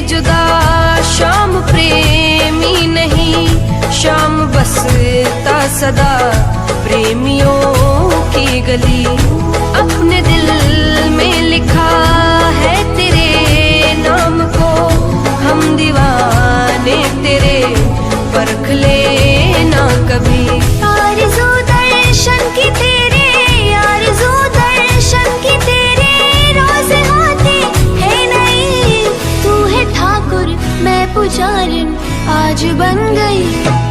जुदा शाम प्रेमी नहीं, शाम बसता सदा प्रेमियों की गली। अपने दिल में लिखा है तेरे नाम को, हम दीवाने तेरे परख लेना कभी। आरज़ू दर्शन की तेरे, आरज़ू दर्शन की तेरे रोज होते है नहीं। तू है ठाकुर मैं पुजारिन आज बन गई।